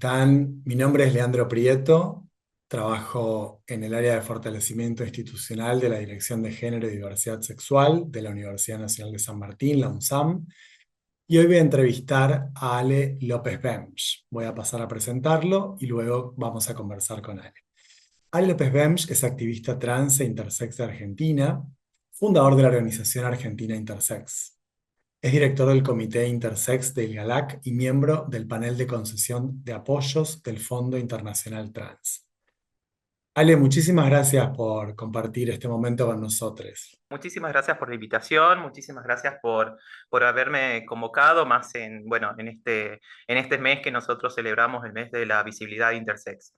están? Mi nombre es Leandro Prieto, trabajo en el área de fortalecimiento institucional de la Dirección de Género y Diversidad Sexual de la Universidad Nacional de San Martín, la UNSAM, y hoy voy a entrevistar a Ale López Bench. Voy a pasar a presentarlo y luego vamos a conversar con Ale. Ale López Bench es activista trans e intersex de Argentina, fundador de la organización Argentina Intersex. Es director del Comité Intersex del GALAC y miembro del panel de concesión de apoyos del Fondo Internacional Trans. Ale, muchísimas gracias por compartir este momento con nosotros. Muchísimas gracias por la invitación, muchísimas gracias por haberme convocado más bueno, en este mes que nosotros celebramos el mes de la visibilidad intersex.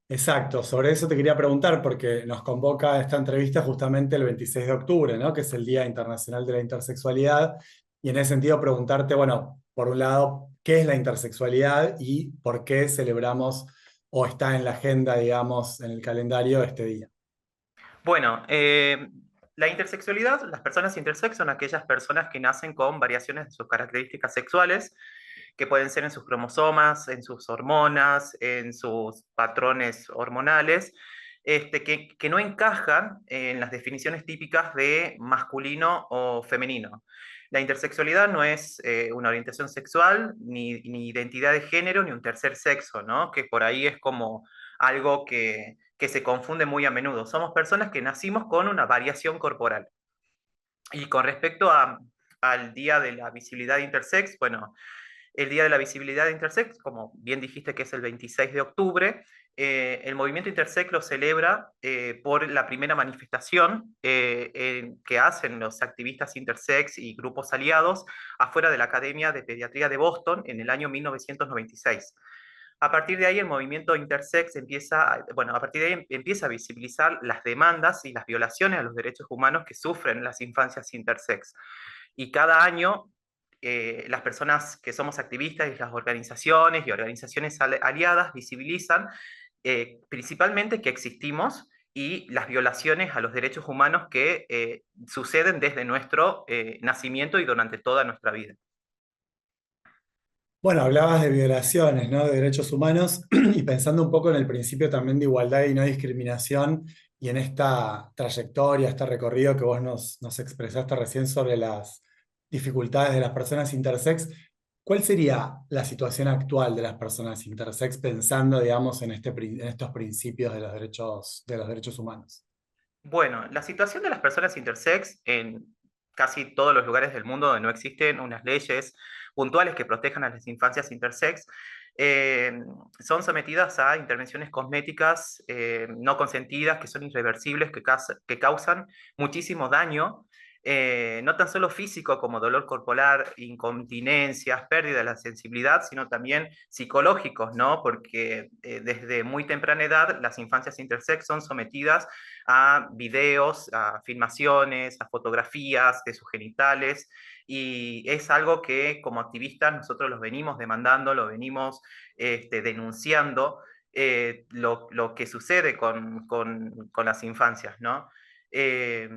Exacto, sobre eso te quería preguntar porque nos convoca esta entrevista justamente el 26 de octubre, ¿no? Que es el Día Internacional de la Intersexualidad. Y en ese sentido preguntarte, bueno, por un lado, ¿qué es la intersexualidad y por qué celebramos o está en la agenda, digamos, en el calendario este día? Bueno, la intersexualidad, las personas intersex son aquellas personas que nacen con variaciones de sus características sexuales, que pueden ser en sus cromosomas, en sus hormonas, en sus patrones hormonales, que no encajan en las definiciones típicas de masculino o femenino. La intersexualidad no es una orientación sexual, ni identidad de género, ni un tercer sexo, ¿no? Que por ahí es como algo que se confunde muy a menudo. Somos personas que nacimos con una variación corporal. Y con respecto al Día de la Visibilidad Intersex, bueno, el Día de la Visibilidad Intersex, como bien dijiste que es el 26 de octubre, el movimiento Intersex lo celebra por la primera manifestación que hacen los activistas intersex y grupos aliados afuera de la Academia de Pediatría de Boston en el año 1996. A partir de ahí el movimiento intersex bueno, a partir de ahí empieza a visibilizar las demandas y las violaciones a los derechos humanos que sufren las infancias intersex. Y cada año las personas que somos activistas y las organizaciones y organizaciones aliadas visibilizan principalmente que existimos y las violaciones a los derechos humanos que suceden desde nuestro nacimiento y durante toda nuestra vida. Bueno, hablabas de violaciones, ¿no? De derechos humanos y pensando un poco en el principio también de igualdad y no discriminación y en esta trayectoria, este recorrido que vos nos expresaste recién sobre las dificultades de las personas intersex, ¿cuál sería la situación actual de las personas intersex pensando, digamos, en estos principios de los derechos humanos? Bueno, la situación de las personas intersex en casi todos los lugares del mundo donde no existen unas leyes puntuales que protejan a las infancias intersex, eh, son sometidas a intervenciones cosméticas no consentidas, que son irreversibles, que causan muchísimo daño, no tan solo físico como dolor corporal, incontinencias, pérdida de la sensibilidad, sino también psicológicos, ¿no? Porque desde muy temprana edad las infancias intersex son sometidas a videos, a filmaciones, a fotografías de sus genitales, y es algo que como activistas nosotros los venimos demandando, lo venimos denunciando, lo que sucede con las infancias, ¿no? Eh,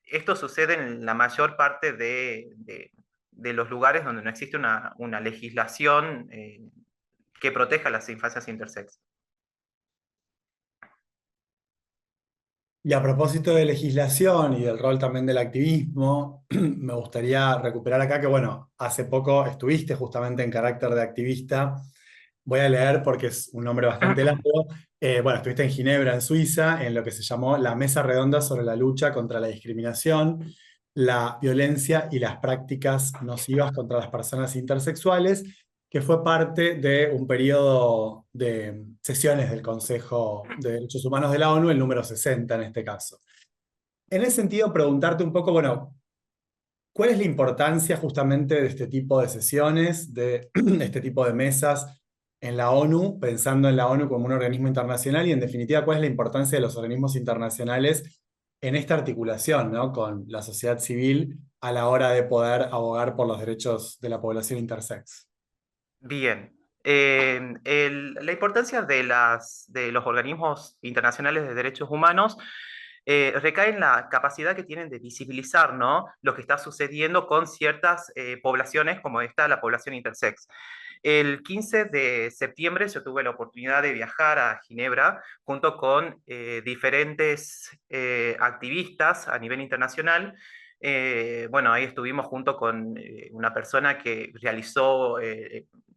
Esto sucede en la mayor parte de los lugares donde no existe una legislación que proteja a las infancias intersex. Y a propósito de legislación y del rol también del activismo, me gustaría recuperar acá que, bueno, hace poco estuviste justamente en carácter de activista. Voy a leer porque es un nombre bastante largo. Bueno, estuviste en Ginebra, en Suiza, en lo que se llamó la Mesa Redonda sobre la lucha contra la discriminación, la violencia y las prácticas nocivas contra las personas intersexuales, que fue parte de un periodo de sesiones del Consejo de Derechos Humanos de la ONU, el número 60 en este caso. En ese sentido, preguntarte un poco, bueno, ¿cuál es la importancia justamente de este tipo de sesiones, de este tipo de mesas en la ONU, pensando en la ONU como un organismo internacional y en definitiva, cuál es la importancia de los organismos internacionales en esta articulación, ¿no? Con la sociedad civil a la hora de poder abogar por los derechos de la población intersex? Bien. La importancia de los organismos internacionales de derechos humanos recae en la capacidad que tienen de visibilizar, ¿no? Lo que está sucediendo con ciertas poblaciones, como esta, la población intersex. El 15 de septiembre yo tuve la oportunidad de viajar a Ginebra junto con diferentes activistas a nivel internacional. Bueno, ahí estuvimos junto con una persona que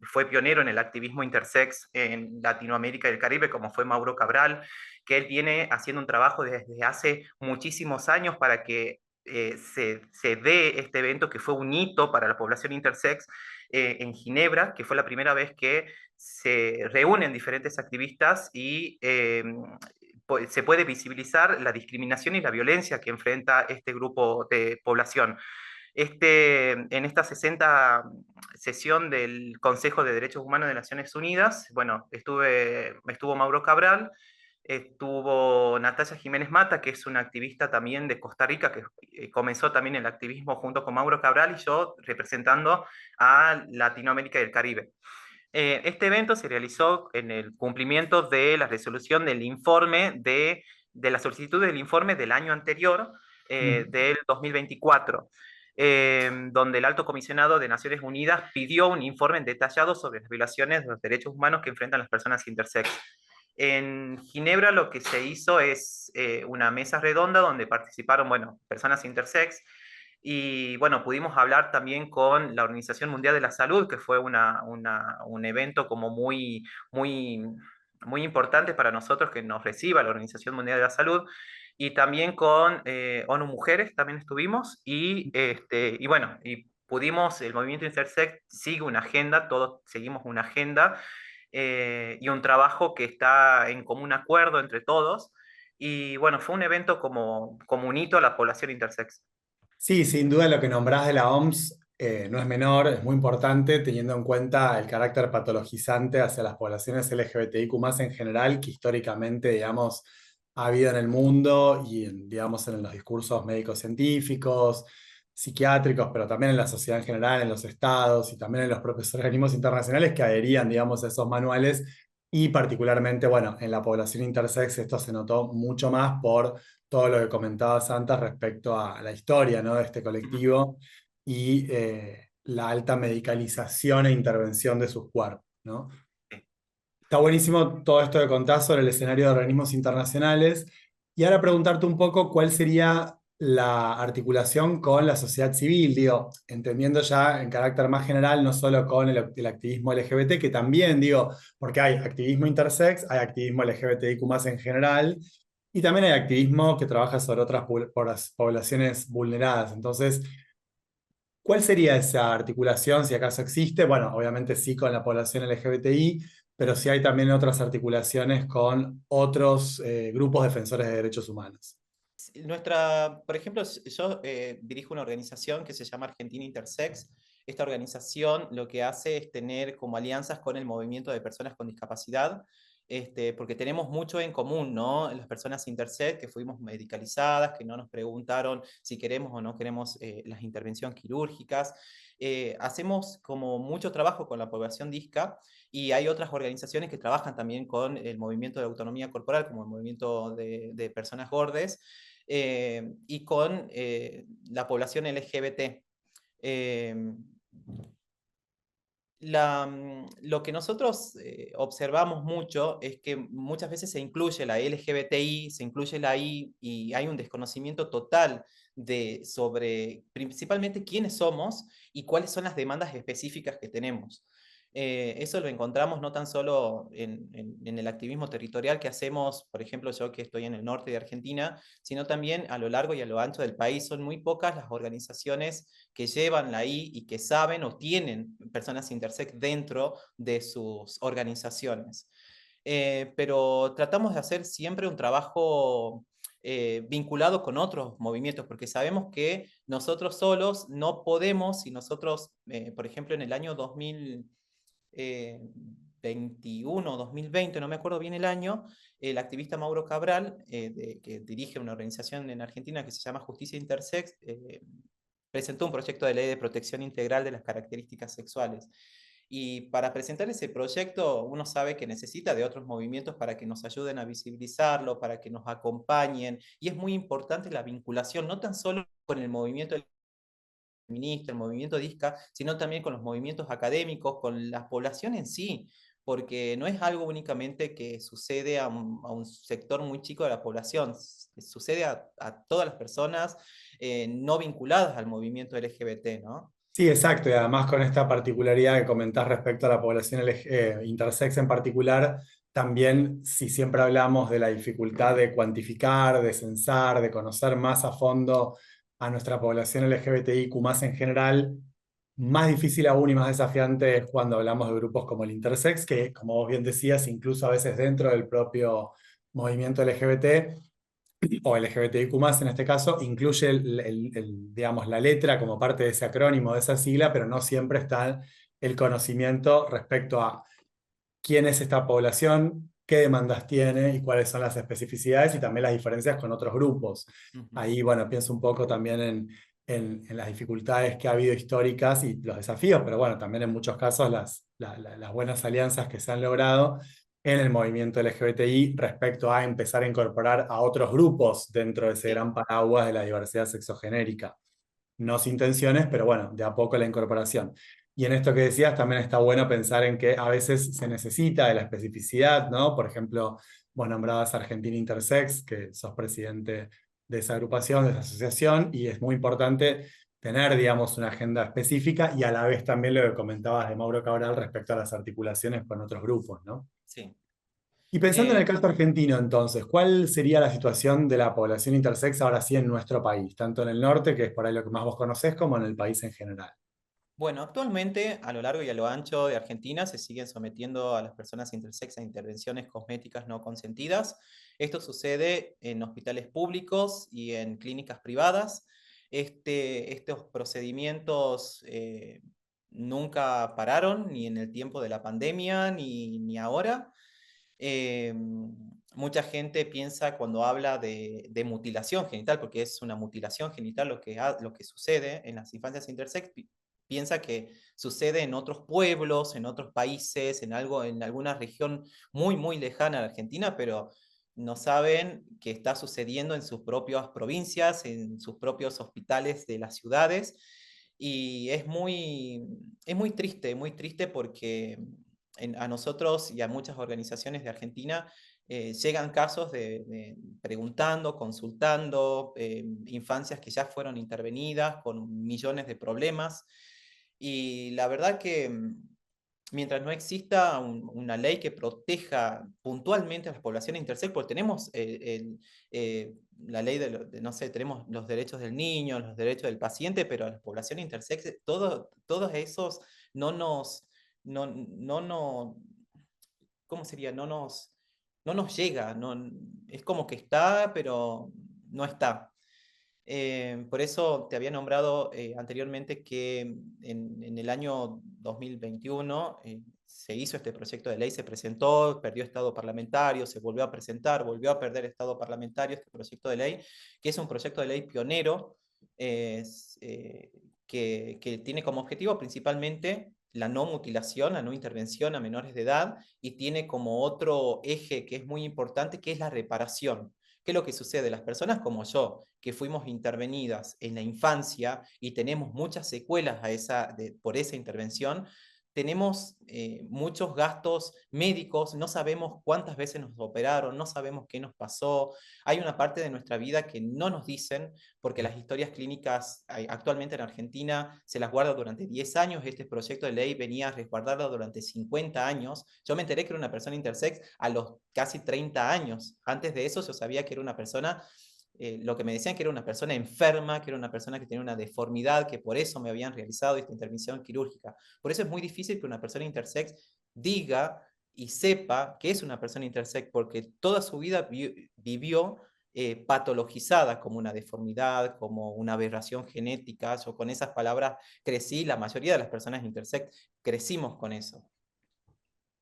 fue pionero en el activismo intersex en Latinoamérica y el Caribe, como fue Mauro Cabral, que él viene haciendo un trabajo desde hace muchísimos años para que se dé este evento que fue un hito para la población intersex en Ginebra, que fue la primera vez que se reúnen diferentes activistas y se puede visibilizar la discriminación y la violencia que enfrenta este grupo de población. En esta 60 sesión del Consejo de Derechos Humanos de Naciones Unidas, bueno, estuvo Mauro Cabral, estuvo Natalia Jiménez Mata, que es una activista también de Costa Rica, que comenzó también el activismo junto con Mauro Cabral y yo representando a Latinoamérica y el Caribe. Este evento se realizó en el cumplimiento de la resolución del informe de la solicitud del informe del año anterior, Mm. del 2024, donde el Alto Comisionado de Naciones Unidas pidió un informe detallado sobre las violaciones de los derechos humanos que enfrentan las personas intersex. En Ginebra lo que se hizo es una mesa redonda donde participaron, bueno, personas intersex, y bueno, pudimos hablar también con la Organización Mundial de la Salud, que fue un evento como muy importante para nosotros que nos reciba la Organización Mundial de la Salud. Y también con ONU Mujeres también estuvimos. Y bueno, y pudimos, el movimiento Intersex sigue una agenda, todos seguimos una agenda y un trabajo que está en común acuerdo entre todos. Y bueno, fue un evento como un hito a la población intersex. Sí, sin duda lo que nombrás de la OMS no es menor, es muy importante teniendo en cuenta el carácter patologizante hacia las poblaciones LGBTIQ+ en general, que históricamente, digamos, ha habido en el mundo y, digamos, en los discursos médicos científicos, psiquiátricos, pero también en la sociedad en general, en los estados y también en los propios organismos internacionales que adherían, digamos, a esos manuales. Y particularmente, bueno, en la población intersex esto se notó mucho más por todo lo que comentaba Santa respecto a la historia, ¿no? De este colectivo y la alta medicalización e intervención de sus cuerpos, ¿no? Está buenísimo todo esto que contás sobre el escenario de organismos internacionales. Y ahora preguntarte un poco cuál sería la articulación con la sociedad civil, digo, entendiendo ya en carácter más general, no solo con el activismo LGBT, que también, digo, porque hay activismo intersex, hay activismo LGBTIQ+ en general, y también hay activismo que trabaja sobre otras poblaciones vulneradas. Entonces, ¿cuál sería esa articulación, si acaso existe? Bueno, obviamente sí con la población LGBTI, pero sí hay también otras articulaciones con otros grupos defensores de derechos humanos. Por ejemplo, yo dirijo una organización que se llama Argentina Intersex. Esta organización lo que hace es tener como alianzas con el movimiento de personas con discapacidad, porque tenemos mucho en común, ¿no? Las personas intersex que fuimos medicalizadas, que no nos preguntaron si queremos o no queremos las intervenciones quirúrgicas. Hacemos como mucho trabajo con la población disca y hay otras organizaciones que trabajan también con el movimiento de autonomía corporal, como el movimiento de personas gordes, y con la población LGBT. Eh, lo que nosotros observamos mucho es que muchas veces se incluye la LGBTI, se incluye la I y hay un desconocimiento total sobre principalmente quiénes somos y cuáles son las demandas específicas que tenemos. Eso lo encontramos no tan solo en el activismo territorial que hacemos, por ejemplo, yo que estoy en el norte de Argentina, sino también a lo largo y a lo ancho del país. Son muy pocas las organizaciones que llevan la I y que saben o tienen personas intersex dentro de sus organizaciones. Pero tratamos de hacer siempre un trabajo vinculado con otros movimientos, porque sabemos que nosotros solos no podemos, y nosotros, por ejemplo, en el año 2021, 2020, no me acuerdo bien el año, el activista Mauro Cabral, que dirige una organización en Argentina que se llama Justicia Intersex, presentó un proyecto de ley de protección integral de las características sexuales. Y para presentar ese proyecto, uno sabe que necesita de otros movimientos para que nos ayuden a visibilizarlo, para que nos acompañen. Y es muy importante la vinculación, no tan solo con el movimiento feminista, el movimiento disca, sino también con los movimientos académicos, con la población en sí, porque no es algo únicamente que sucede a un sector muy chico de la población, sucede a todas las personas no vinculadas al movimiento LGBT, ¿no? Sí, exacto, y además con esta particularidad que comentás respecto a la población intersex en particular, también si siempre hablamos de la dificultad de cuantificar, de censar, de conocer más a fondo a nuestra población LGBTIQ más en general, más difícil aún y más desafiante es cuando hablamos de grupos como el intersex, que como vos bien decías, incluso a veces dentro del propio movimiento LGBT o LGBTIQ+, en este caso, incluye digamos, la letra como parte de ese acrónimo, de esa sigla, pero no siempre está el conocimiento respecto a quién es esta población, qué demandas tiene y cuáles son las especificidades y también las diferencias con otros grupos. Uh -huh. Ahí, bueno, pienso un poco también en las dificultades que ha habido históricas y los desafíos, pero bueno, también en muchos casos las buenas alianzas que se han logrado en el movimiento LGBTI respecto a empezar a incorporar a otros grupos dentro de ese Sí, gran paraguas de la diversidad sexogenérica. No sin tensiones, pero bueno, de a poco la incorporación. Y en esto que decías, también está bueno pensar en que a veces se necesita de la especificidad, ¿no? Por ejemplo, vos nombrabas Argentina Intersex, que sos presidente de esa agrupación, de esa asociación, y es muy importante tener, digamos, una agenda específica y a la vez también lo que comentabas de Mauro Cabral respecto a las articulaciones con otros grupos, ¿no? sí. Y pensando en el Eh, caso argentino, entonces, ¿cuál sería la situación de la población intersex ahora sí en nuestro país, tanto en el norte, que es por ahí lo que más vos conocés, como en el país en general? Bueno, actualmente a lo largo y a lo ancho de Argentina se siguen sometiendo a las personas intersex a intervenciones cosméticas no consentidas. Esto sucede en hospitales públicos y en clínicas privadas. Estos procedimientos nunca pararon, ni en el tiempo de la pandemia, ni ahora. Eh, Mucha gente piensa cuando habla de mutilación genital, porque es una mutilación genital lo que sucede en las infancias intersex, piensa que sucede en otros pueblos, en otros países, en alguna región muy lejana de Argentina, pero no saben que está sucediendo en sus propias provincias, en sus propios hospitales de las ciudades. Y es muy triste porque a nosotros y a muchas organizaciones de Argentina llegan casos preguntando, consultando, infancias que ya fueron intervenidas con millones de problemas. Y la verdad que mientras no exista una ley que proteja puntualmente a las poblaciones intersex, porque tenemos la ley no sé, tenemos los derechos del niño, los derechos del paciente, pero a las poblaciones intersex, todos esos no nos, no, ¿cómo sería? No nos llega, es como que está, pero no está. Por eso te había nombrado anteriormente que en el año 2021 se hizo este proyecto de ley, se presentó, perdió estado parlamentario, se volvió a presentar, volvió a perder estado parlamentario este proyecto de ley, que es un proyecto de ley pionero eh, que tiene como objetivo principalmente la no mutilación, la no intervención a menores de edad y tiene como otro eje que es muy importante, que es la reparación. ¿Qué es lo que sucede? Las personas como yo, que fuimos intervenidas en la infancia y tenemos muchas secuelas por esa intervención, tenemos muchos gastos médicos, no sabemos cuántas veces nos operaron, no sabemos qué nos pasó. Hay una parte de nuestra vida que no nos dicen, porque las historias clínicas actualmente en Argentina se las guarda durante 10 años. Este proyecto de ley venía a resguardarlo durante 50 años. Yo me enteré que era una persona intersex a los casi 30 años. Antes de eso yo sabía que era una persona lo que me decían que era una persona enferma, que era una persona que tenía una deformidad, que por eso me habían realizado esta intervención quirúrgica. Por eso es muy difícil que una persona intersex diga y sepa que es una persona intersex, porque toda su vida vivió patologizada como una deformidad, como una aberración genética. Yo con esas palabras crecí, la mayoría de las personas intersex crecimos con eso.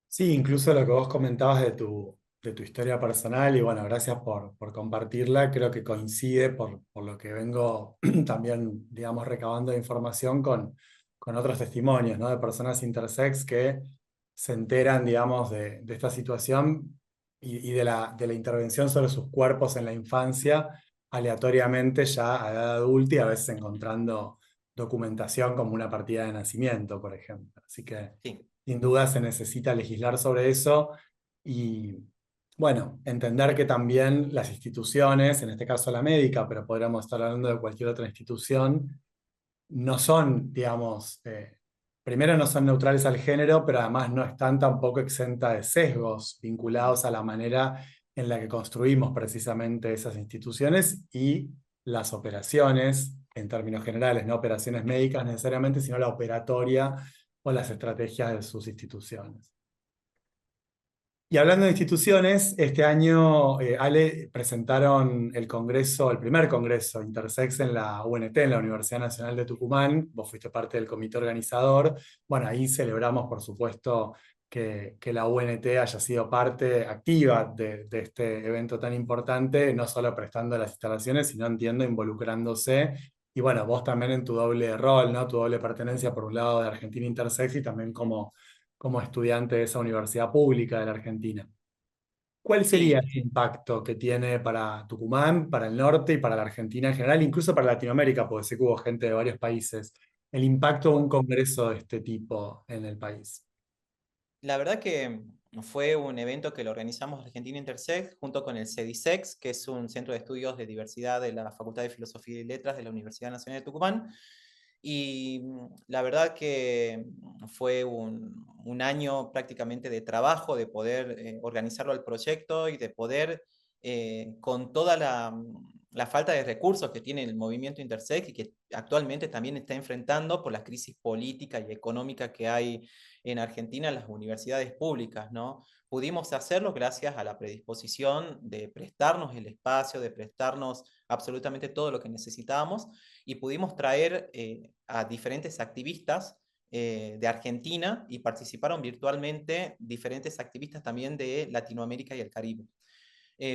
Sí, incluso lo que vos comentabas de tu historia personal, y bueno, gracias por compartirla, creo que coincide por lo que vengo también, digamos, recabando de información con otros testimonios, ¿no? De personas intersex que se enteran, digamos, de esta situación y de la intervención sobre sus cuerpos en la infancia, aleatoriamente ya a edad adulta y a veces encontrando documentación como una partida de nacimiento, por ejemplo. Así que Sí. sin duda se necesita legislar sobre eso y, bueno, entender que también las instituciones, en este caso la médica, pero podríamos estar hablando de cualquier otra institución, no son, digamos, primero no son neutrales al género, pero además no están tampoco exentas de sesgos vinculados a la manera en la que construimos precisamente esas instituciones y las operaciones, en términos generales, no operaciones médicas necesariamente, sino la operatoria o las estrategias de sus instituciones. Y hablando de instituciones, este año, Ale, presentaron el congreso, el primer congreso Intersex en la UNT, en la Universidad Nacional de Tucumán. Vos fuiste parte del comité organizador. Bueno, ahí celebramos, por supuesto, que la UNT haya sido parte activa de este evento tan importante, no solo prestando las instalaciones, sino, entiendo, involucrándose. Y bueno, vos también en tu doble rol, ¿no? Tu doble pertenencia, por un lado, de Argentina Intersex y también como estudiante de esa universidad pública de la Argentina. ¿Cuál sería Sí, ese impacto que tiene para Tucumán, para el norte y para la Argentina en general, incluso para Latinoamérica, porque sé que hubo gente de varios países, el impacto de un congreso de este tipo en el país? la verdad que fue un evento que lo organizamos Argentina Intersex junto con el CEDISEX, que es un centro de estudios de diversidad de la Facultad de Filosofía y Letras de la Universidad Nacional de Tucumán. Y la verdad que fue un año prácticamente de trabajo, de poder organizarlo al proyecto y de poder, con toda la falta de recursos que tiene el movimiento Intersex y que actualmente también está enfrentando por la crisis política y económica que hay en Argentina en las universidades públicas, ¿no? Pudimos hacerlo gracias a la predisposición de prestarnos el espacio, de prestarnos absolutamente todo lo que necesitábamos y pudimos traer a diferentes activistas de Argentina y participaron virtualmente diferentes activistas también de Latinoamérica y el Caribe.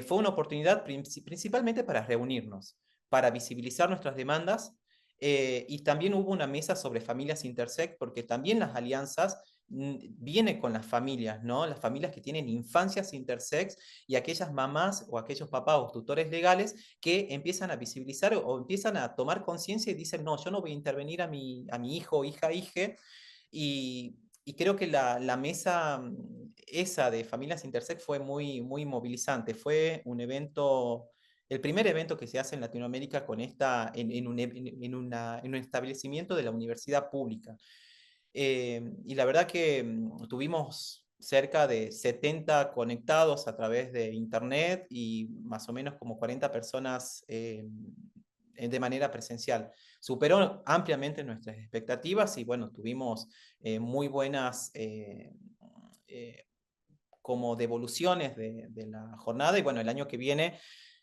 Fue una oportunidad principalmente para reunirnos, para visibilizar nuestras demandas y también hubo una mesa sobre familias intersex porque también las alianzas viene con las familias, ¿no? Las familias que tienen infancias intersex y aquellas mamás o aquellos papás o tutores legales que empiezan a visibilizar o empiezan a tomar conciencia y dicen, no, yo no voy a intervenir a mi hijo, hija, hije, y creo que la mesa esa de familias intersex fue muy movilizante. Fue un evento, el primer evento que se hace en Latinoamérica con en un establecimiento de la universidad pública. Y la verdad que tuvimos cerca de 70 conectados a través de internet y más o menos como 40 personas de manera presencial. Superó ampliamente nuestras expectativas y bueno, tuvimos muy buenas eh, como devoluciones de la jornada y bueno, el año que viene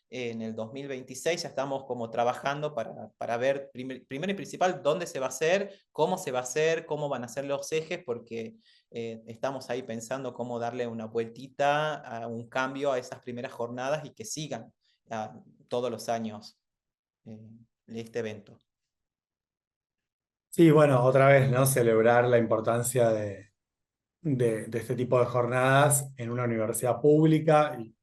en el 2026 ya estamos como trabajando para ver primero y principal dónde se va a hacer, cómo se va a hacer, cómo van a ser los ejes, porque estamos ahí pensando cómo darle una vueltita, a un cambio a esas primeras jornadas y que sigan todos los años eh, este evento. Sí, bueno, otra vez, ¿no? Celebrar la importancia de este tipo de jornadas en una universidad pública. Y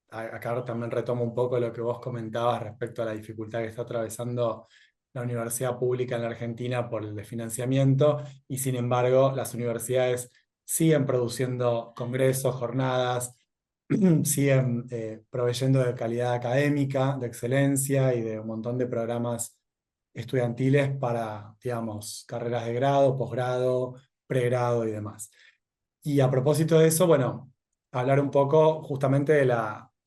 acá también retomo un poco lo que vos comentabas respecto a la dificultad que está atravesando la universidad pública en la Argentina por el desfinanciamiento, y sin embargo las universidades siguen produciendo congresos, jornadas, siguen proveyendo de calidad académica, de excelencia y de un montón de programas estudiantiles para, digamos, carreras de grado, posgrado, pregrado y demás. Y a propósito de eso, bueno, hablar un poco justamente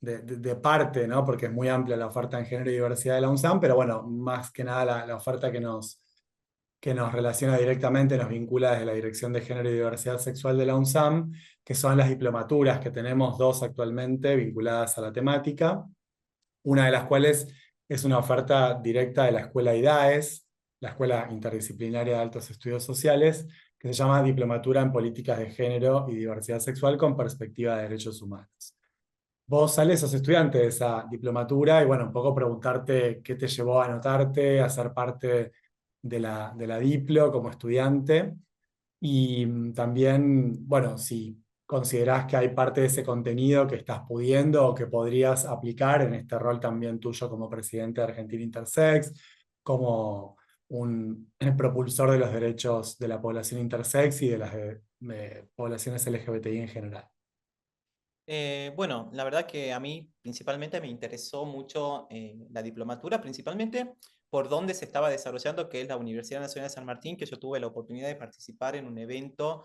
de parte, ¿no? Porque es muy amplia la oferta en género y diversidad de la UNSAM, pero bueno, más que nada la oferta que nos relaciona directamente, nos vincula desde la Dirección de Género y Diversidad Sexual de la UNSAM, que son las diplomaturas, que tenemos dos actualmente vinculadas a la temática, una de las cuales es una oferta directa de la Escuela IDAES, la Escuela Interdisciplinaria de Altos Estudios Sociales, que se llama Diplomatura en Políticas de Género y Diversidad Sexual con Perspectiva de Derechos Humanos. Vos, Ale, sos estudiante de esa diplomatura y bueno, un poco preguntarte qué te llevó a anotarte, a ser parte de la Diplo como estudiante y también, bueno, si considerás que hay parte de ese contenido que estás pudiendo o que podrías aplicar en este rol también tuyo como presidente de Argentina Intersex, cómo, el propulsor de los derechos de la población intersex y de las poblaciones LGBTI en general. Bueno, la verdad que a mí principalmente me interesó mucho la diplomatura, principalmente por dónde se estaba desarrollando, que es la Universidad Nacional de San Martín, que yo tuve la oportunidad de participar en un evento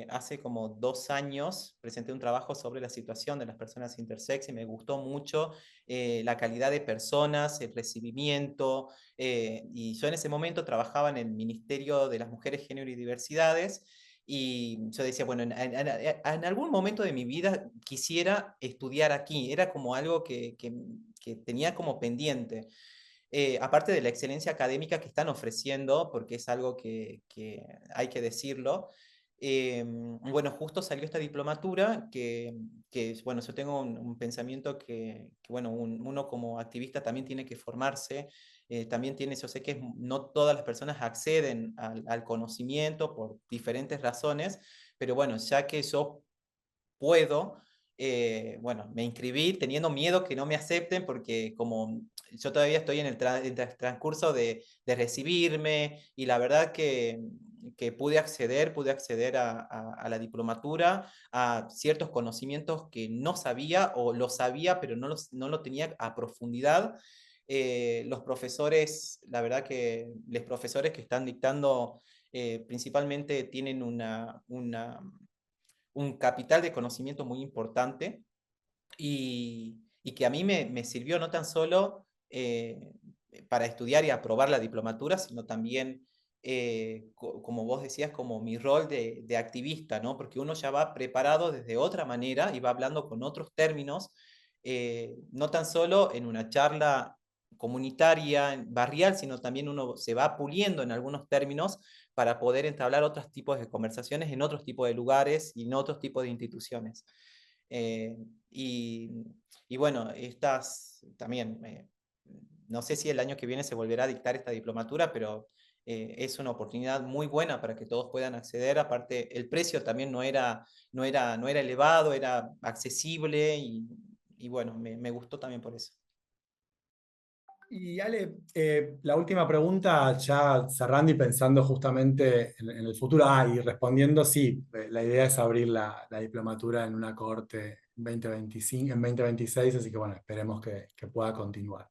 hace como 2 años. Presenté un trabajo sobre la situación de las personas intersex y me gustó mucho la calidad de personas, el recibimiento, y yo en ese momento trabajaba en el Ministerio de las Mujeres, Género y Diversidades. Y yo decía, bueno, en algún momento de mi vida quisiera estudiar aquí, era como algo que tenía como pendiente. Aparte de la excelencia académica que están ofreciendo, porque es algo que hay que decirlo. Bueno, justo salió esta diplomatura bueno, yo tengo un pensamiento bueno, uno como activista también tiene que formarse, también tiene, yo sé que no todas las personas acceden al conocimiento por diferentes razones, pero bueno, ya que yo puedo, bueno, me inscribí teniendo miedo que no me acepten porque como yo todavía estoy en el transcurso de recibirme y la verdad que pude acceder a la diplomatura, a ciertos conocimientos que no sabía o lo sabía pero no lo tenía a profundidad. Los profesores, la verdad que los profesores que están dictando principalmente tienen un capital de conocimiento muy importante y que a mí me sirvió no tan solo para estudiar y aprobar la diplomatura, sino también, como vos decías, como mi rol de activista, ¿no? Porque uno ya va preparado desde otra manera y va hablando con otros términos, no tan solo en una charla comunitaria, barrial, sino también uno se va puliendo en algunos términos para poder entablar otros tipos de conversaciones en otros tipos de lugares y en otros tipos de instituciones. Eh, y, y, bueno, estas también, no sé si el año que viene se volverá a dictar esta diplomatura, pero es una oportunidad muy buena para que todos puedan acceder. Aparte, el precio también no era elevado, era accesible y bueno, me gustó también por eso. Y Ale, la última pregunta, ya cerrando y pensando justamente en el futuro, y respondiendo, sí, la idea es abrir la diplomatura en una cohorte en 2025, en 2026, así que bueno, esperemos que pueda continuar.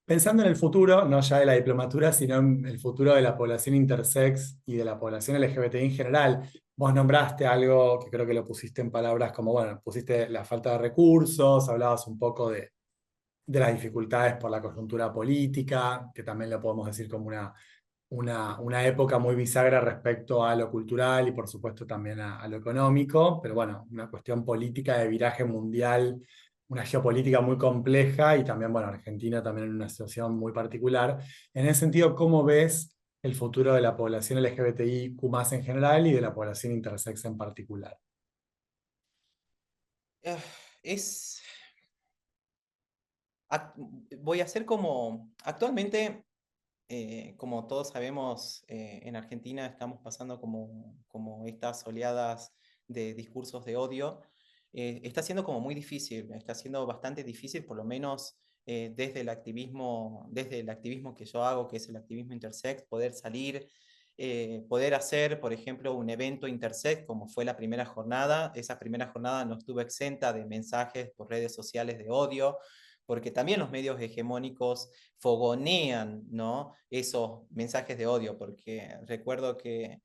Pensando en el futuro, no ya de la diplomatura, sino en el futuro de la población intersex y de la población LGBTI en general, vos nombraste algo que creo que lo pusiste en palabras como, bueno, pusiste la falta de recursos, hablabas un poco de las dificultades por la coyuntura política, que también lo podemos decir como una época muy bisagra respecto a lo cultural y por supuesto también a lo económico, pero bueno, una cuestión política de viraje mundial, una geopolítica muy compleja y también, bueno, Argentina también en una situación muy particular. En ese sentido, ¿cómo ves el futuro de la población LGBTIQ más en general y de la población intersex en particular? Eh, es, Voy a hacer como, actualmente, como todos sabemos, en Argentina estamos pasando como estas oleadas de discursos de odio. Está siendo como muy difícil, está siendo bastante difícil, por lo menos desde el activismo que yo hago, que es el activismo intersex, poder salir, poder hacer, por ejemplo, un evento intersex, como fue la primera jornada. Esa primera jornada no estuvo exenta de mensajes por redes sociales de odio, porque también los medios hegemónicos fogonean, ¿no? Esos mensajes de odio, porque recuerdo que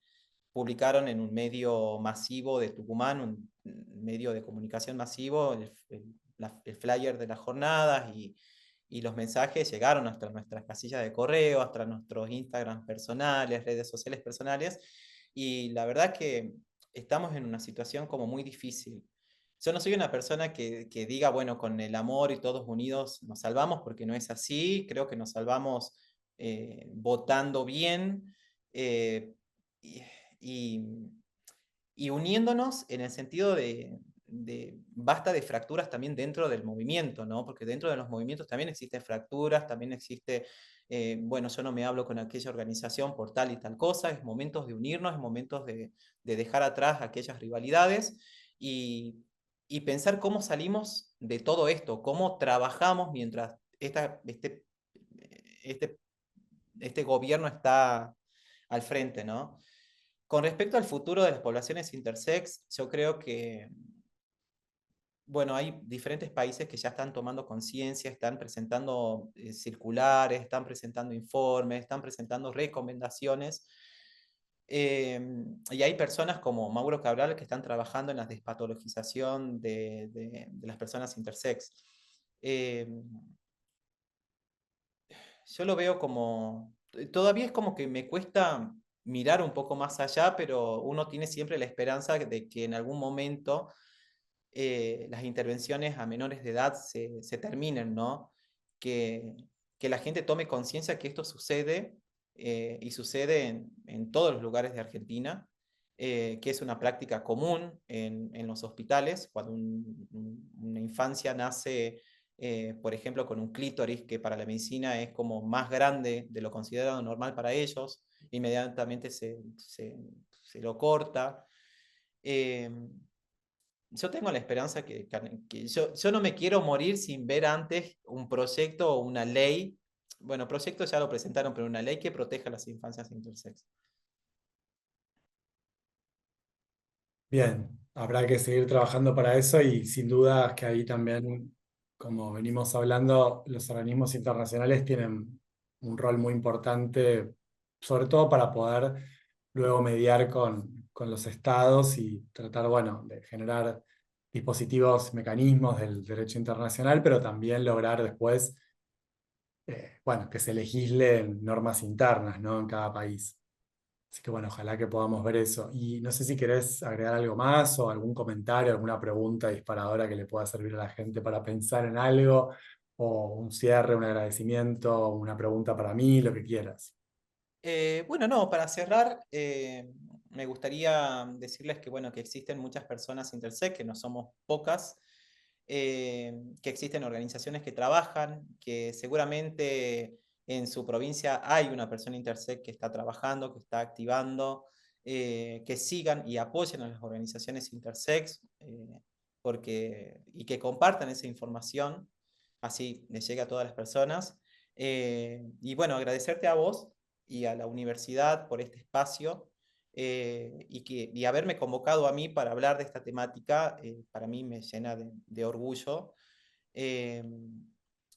publicaron en un medio masivo de Tucumán, un medio de comunicación masivo, el flyer de las jornadas y los mensajes llegaron hasta nuestras casillas de correo, hasta nuestros Instagram personales, redes sociales personales, y la verdad que estamos en una situación como muy difícil. Yo no soy una persona que diga, bueno, con el amor y todos unidos nos salvamos, porque no es así. Creo que nos salvamos votando bien eh, y, y- y uniéndonos en el sentido de basta de fracturas también dentro del movimiento, ¿no? Porque dentro de los movimientos también existen fracturas, también existe, bueno, yo no me hablo con aquella organización por tal y tal cosa. Es momentos de unirnos, es momentos de dejar atrás aquellas rivalidades y, y pensar cómo salimos de todo esto, cómo trabajamos mientras este este gobierno está al frente, ¿no? Con respecto al futuro de las poblaciones intersex, yo creo que, bueno, hay diferentes países que ya están tomando conciencia, están presentando circulares, están presentando informes, están presentando recomendaciones. Y hay personas como Mauro Cabral que están trabajando en la despatologización de las personas intersex. Eh, yo lo veo como, todavía es como que me cuesta mirar un poco más allá, pero uno tiene siempre la esperanza de que en algún momento las intervenciones a menores de edad se terminen, ¿no? Que, que la gente tome conciencia que esto sucede y sucede en todos los lugares de Argentina, que es una práctica común en los hospitales, cuando una infancia nace, por ejemplo, con un clítoris que para la medicina es como más grande de lo considerado normal para ellos, inmediatamente se lo corta. Eh, yo tengo la esperanza que yo no me quiero morir sin ver antes un proyecto o una ley. Bueno, proyecto ya lo presentaron, pero una ley que proteja a las infancias intersex. Bien, habrá que seguir trabajando para eso y sin duda que ahí también, como venimos hablando, los organismos internacionales tienen un rol muy importante, sobre todo para poder luego mediar con los estados y tratar, bueno, de generar dispositivos, mecanismos del derecho internacional, pero también lograr después, bueno, que se legislen normas internas, ¿no? En cada país. Así que bueno, ojalá que podamos ver eso. Y no sé si querés agregar algo más o algún comentario, alguna pregunta disparadora que le pueda servir a la gente para pensar en algo, o un cierre, un agradecimiento, una pregunta para mí, lo que quieras. Bueno, no, para cerrar, me gustaría decirles que, bueno, que existen muchas personas intersex, que no somos pocas, que existen organizaciones que trabajan, que seguramente en su provincia hay una persona intersex que está trabajando, que está activando, que sigan y apoyen a las organizaciones intersex, y que compartan esa información, así les llega a todas las personas. Y bueno, agradecerte a vos y a la universidad por este espacio y haberme convocado a mí para hablar de esta temática, para mí me llena de orgullo. eh,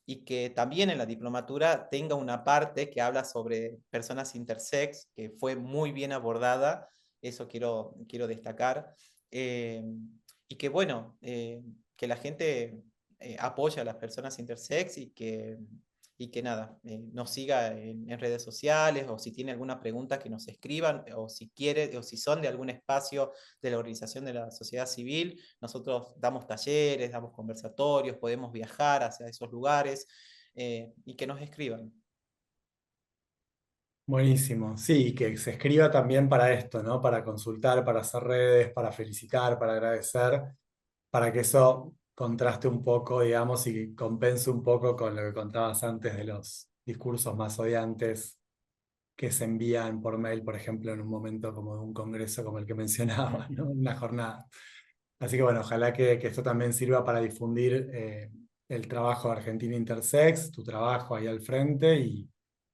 y que también en la diplomatura tenga una parte que habla sobre personas intersex, que fue muy bien abordada, eso quiero destacar. eh, y que bueno, que la gente apoya a las personas intersex y que nada, nos siga en redes sociales o si tiene alguna pregunta que nos escriban o si quiere o si son de algún espacio de la organización de la sociedad civil, nosotros damos talleres, damos conversatorios, podemos viajar hacia esos lugares y que nos escriban. Buenísimo. Sí, que se escriba también para esto, ¿no? Para consultar, para hacer redes, para felicitar, para agradecer, para que eso contraste un poco, digamos, y compense un poco con lo que contabas antes de los discursos más odiantes que se envían por mail, por ejemplo, en un momento como de un congreso como el que mencionaba, ¿no? Una jornada. Así que bueno, ojalá que esto también sirva para difundir el trabajo de Argentina Intersex, tu trabajo ahí al frente y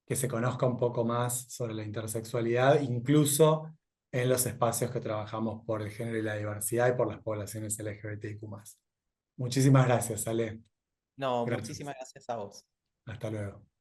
que se conozca un poco más sobre la intersexualidad, incluso en los espacios que trabajamos por el género y la diversidad y por las poblaciones LGBTIQ+. Muchísimas gracias, Ale. No, Gracias. muchísimas gracias a vos. Hasta luego.